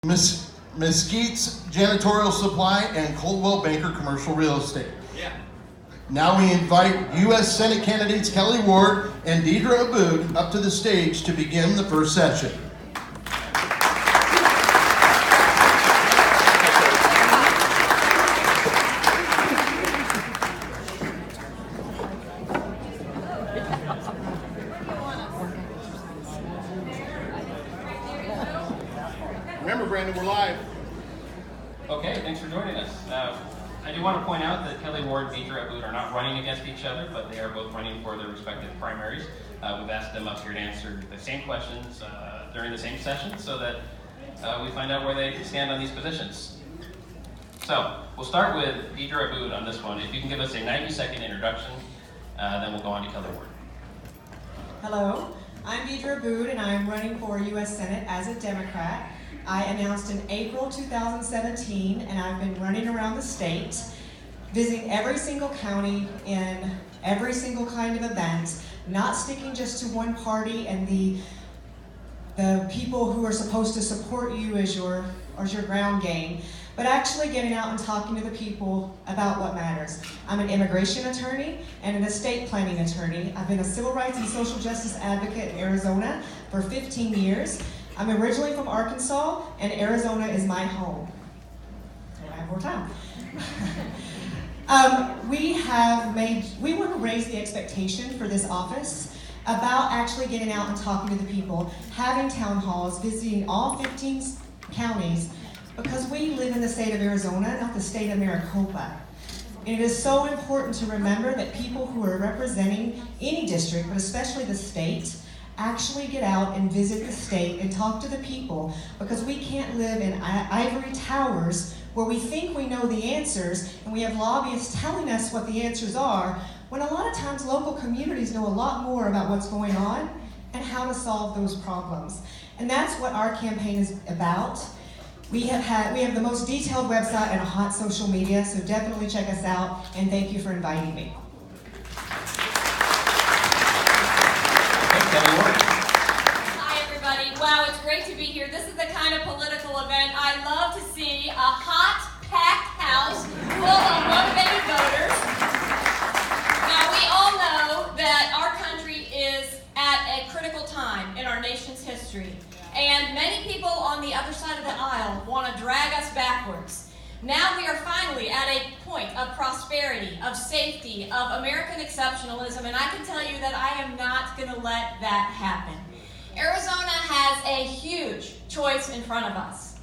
Mesquite's Janitorial Supply, and Coldwell Banker Commercial Real Estate. Yeah. Now we invite U.S. Senate candidates Kelly Ward and Deedra Abboud up to the stage to begin the first session. Remember, Brandon, we're live. Okay, thanks for joining us. I do want to point out that Kelly Ward and Deedra Abboud are not running against each other, but they are both running for their respective primaries. We've asked them up here to answer the same questions during the same session so that we find out where they stand on these positions. So, we'll start with Deedra Abboud on this one. If you can give us a 90-second introduction, then we'll go on to Kelly Ward. Hello, I'm Deedra Abboud and I'm running for U.S. Senate as a Democrat. I announced in April 2017 and I've been running around the state, visiting every single county in every single kind of event, not sticking just to one party and the people who are supposed to support you as your ground game, but actually getting out and talking to the people about what matters. I'm an immigration attorney and an estate planning attorney. I've been a civil rights and social justice advocate in Arizona for 15 years. I'm originally from Arkansas, and Arizona is my home. I have more time. We want to raise the expectation for this office about actually getting out and talking to the people, having town halls, visiting all 15 counties, because we live in the state of Arizona, not the state of Maricopa. And it is so important to remember that people who are representing any district, but especially the state, actually get out and visit the state and talk to the people, because we can't live in ivory towers where we think we know the answers and we have lobbyists telling us what the answers are, when a lot of times local communities know a lot more about what's going on and how to solve those problems. And that's what our campaign is about. We have the most detailed website and a hot social media, so definitely check us out, and thank you for inviting me. Hi, everybody. Wow, it's great to be here. This is the kind of political event I love to see. A hot, packed house full of motivated voters. Now, we all know that our country is at a critical time in our nation's history. And many people on the other side of the aisle want to drag us backwards. Now we are finally at a point of prosperity, of safety, of American exceptionalism, and I can tell you that I am not going to let that happen. Arizona has a huge choice in front of us.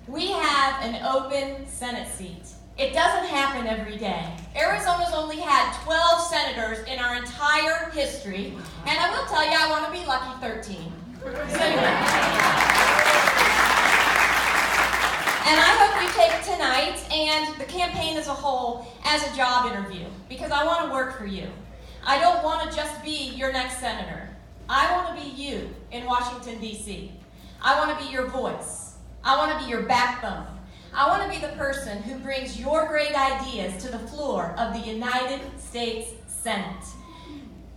We have an open Senate seat. It doesn't happen every day. Arizona's only had 12 senators in our entire history, and I will tell you, I want to be lucky 13. And I hope you take tonight and the campaign as a whole as a job interview, because I want to work for you. I don't want to just be your next senator. I want to be you in Washington, D.C. I want to be your voice. I want to be your backbone. I want to be the person who brings your great ideas to the floor of the United States Senate.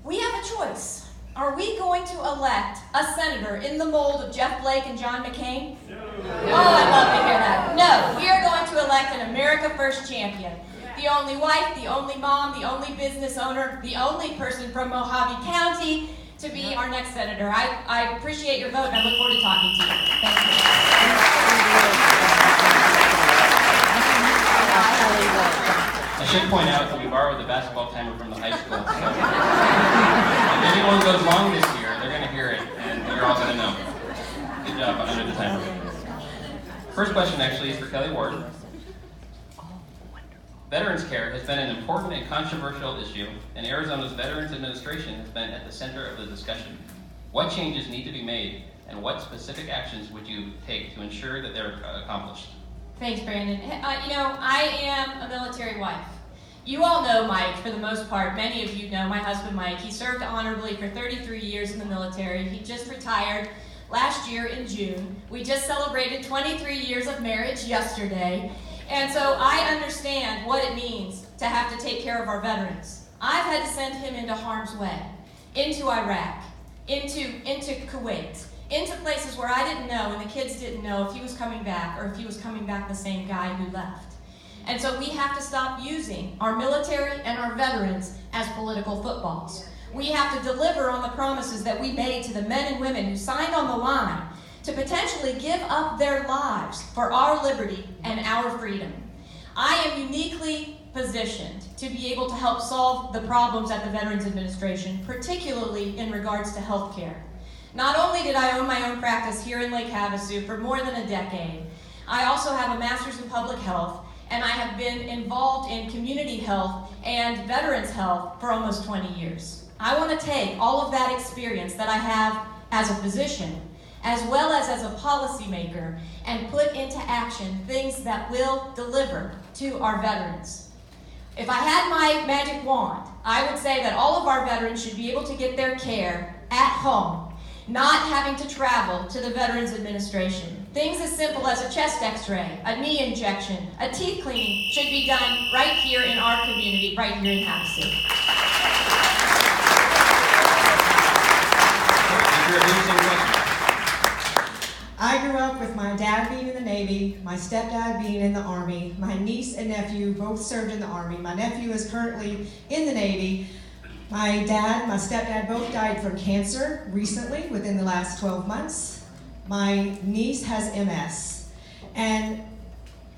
We have a choice. Are we going to elect a senator in the mold of Jeff Flake and John McCain? No. Oh, I'd love to hear that. No, we are going to elect an America First champion. The only wife, the only mom, the only business owner, the only person from Mojave County to be our next senator. I appreciate your vote and I look forward to talking to you. Thank you. I should point out that we borrowed the basketball timer from the high school. So if anyone goes long this year, they're going to hear it, and you're all going to know. Good job under the timer. First question actually is for Kelly Ward. Veterans care has been an important and controversial issue, and Arizona's Veterans Administration has been at the center of the discussion. What changes need to be made, and what specific actions would you take to ensure that they're accomplished? Thanks, Brandon. I am a military wife. You all know Mike, for the most part. Many of you know my husband, Mike. He served honorably for 33 years in the military. He just retired last year in June. We just celebrated 23 years of marriage yesterday. And so I understand what it means to have to take care of our veterans. I've had to send him into harm's way, into Iraq, into Kuwait, into places where I didn't know and the kids didn't know if he was coming back or if he was coming back the same guy who left. And so we have to stop using our military and our veterans as political footballs. We have to deliver on the promises that we made to the men and women who signed on the line to potentially give up their lives for our liberty and our freedom. I am uniquely positioned to be able to help solve the problems at the Veterans Administration, particularly in regards to health care. Not only did I own my own practice here in Lake Havasu for more than a decade, I also have a master's in public health, and I have been involved in community health and veterans health for almost 20 years. I want to take all of that experience that I have as a physician, as well as a policymaker, and put into action things that will deliver to our veterans. If I had my magic wand, I would say that all of our veterans should be able to get their care at home, not having to travel to the Veterans Administration. Things as simple as a chest x-ray, a knee injection, a teeth cleaning should be done right here in our community, right here in Havasu. I grew up with my dad being in the Navy, my stepdad being in the Army, my niece and nephew both served in the Army. My nephew is currently in the Navy. My dad, my stepdad both died from cancer recently, within the last 12 months. My niece has MS. And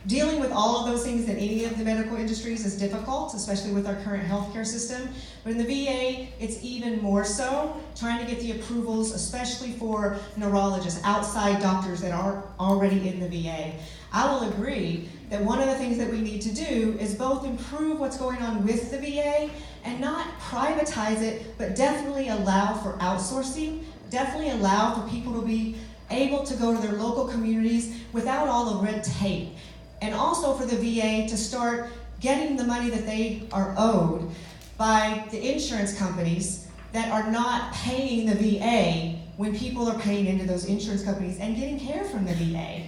dealing with all of those things in any of the medical industries is difficult, especially with our current healthcare system. But in the VA, it's even more so, trying to get the approvals, especially for neurologists, outside doctors that are already in the VA. I will agree that one of the things that we need to do is both improve what's going on with the VA and not privatize it, but definitely allow for outsourcing, definitely allow for people to be able to go to their local communities without all the red tape. And also for the VA to start getting the money that they are owed by the insurance companies that are not paying the VA when people are paying into those insurance companies and getting care from the VA.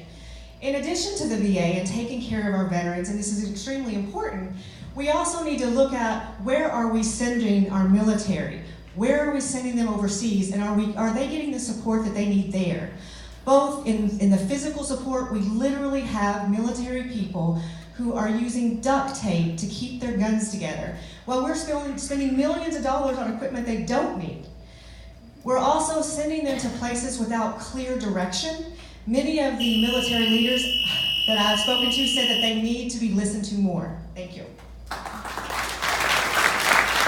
In addition to the VA and taking care of our veterans, and this is extremely important, we also need to look at where are we sending our military? Where are we sending them overseas? And are they getting the support that they need there? Both in the physical support, we literally have military people who are using duct tape to keep their guns together, while we're spending millions of dollars on equipment they don't need. We're also sending them to places without clear direction. Many of the military leaders that I've spoken to said that they need to be listened to more. Thank you.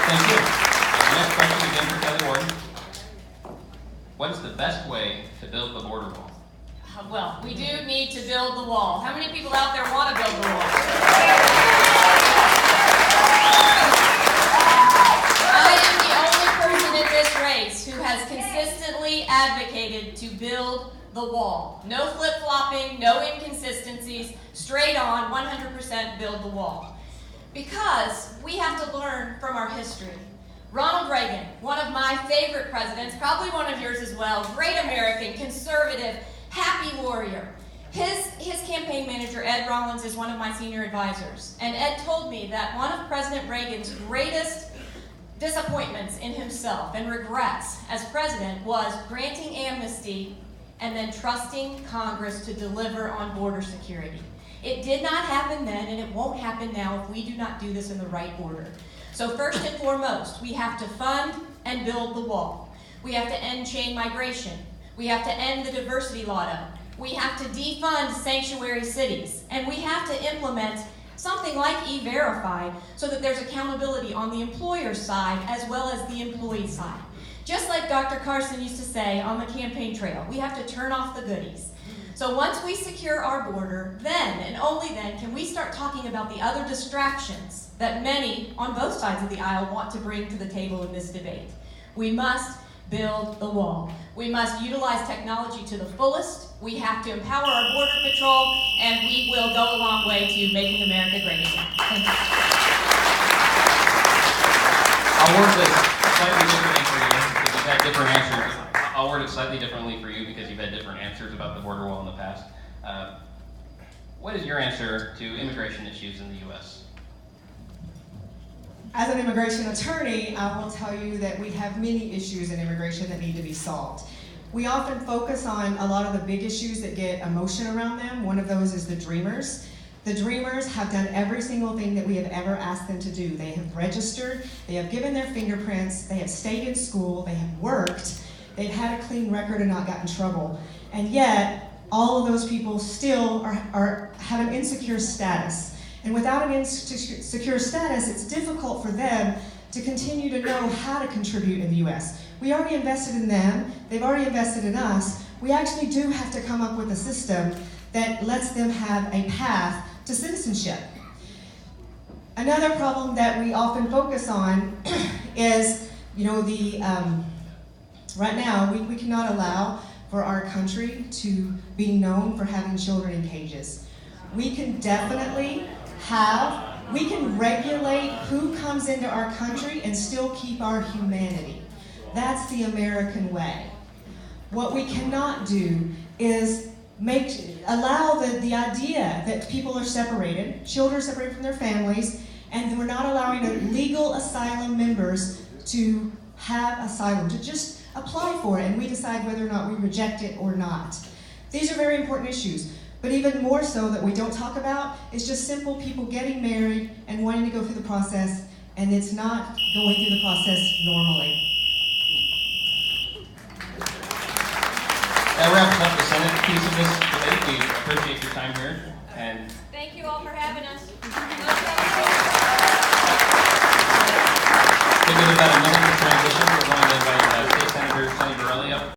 Thank you. Next question again for Kelly Ward. What's the best way to build the border wall? Well, we do need to build the wall. How many people out there want to build the wall? I am the only person in this race who has consistently advocated to build the wall. No flip-flopping, no inconsistencies, straight on, 100% build the wall. Because we have to learn from our history. Ronald Reagan, one of my favorite presidents, probably one of yours as well, great American, conservative, happy warrior. His campaign manager, Ed Rollins, is one of my senior advisors. And Ed told me that one of President Reagan's greatest disappointments in himself and regrets as president was granting amnesty and then trusting Congress to deliver on border security. It did not happen then, and it won't happen now if we do not do this in the right order. So first and foremost, we have to fund and build the wall. We have to end chain migration. We have to end the diversity lotto. We have to defund sanctuary cities. And we have to implement something like E-Verify so that there's accountability on the employer side as well as the employee side. Just like Dr. Carson used to say on the campaign trail, we have to turn off the goodies. So once we secure our border, then and only then can we start talking about the other distractions that many on both sides of the aisle want to bring to the table in this debate. We must build the wall. We must utilize technology to the fullest. We have to empower our border patrol, and we will go a long way to making America great again. Thank you. I'll word this slightly differently for you because you've had different answers. I'll word it slightly differently for you because you've had different answers about the border wall in the past. What is your answer to immigration issues in the U.S.? As an immigration attorney, I will tell you that we have many issues in immigration that need to be solved. We often focus on a lot of the big issues that get emotion around them. One of those is the Dreamers. The Dreamers have done every single thing that we have ever asked them to do. They have registered, they have given their fingerprints, they have stayed in school, they have worked, they've had a clean record and not gotten in trouble. And yet, all of those people still have an insecure status. And without an insecure status, it's difficult for them to continue to know how to contribute in the U.S. We already invested in them, they've already invested in us. We actually do have to come up with a system that lets them have a path to citizenship. Another problem that we often focus on is, right now we cannot allow for our country to be known for having children in cages. We can definitely we can regulate who comes into our country and still keep our humanity. That's the American way. What we cannot do is allow the idea that people are separated, children are separated from their families, and we're not allowing legal asylum members to have asylum, to just apply for it, and we decide whether or not we reject it or not. These are very important issues, but even more so that we don't talk about is just simple people getting married and wanting to go through the process, and it's not going through the process normally. That wraps up the Senate piece of this debate. We appreciate your time here. And thank you all for having us. give it about a minute to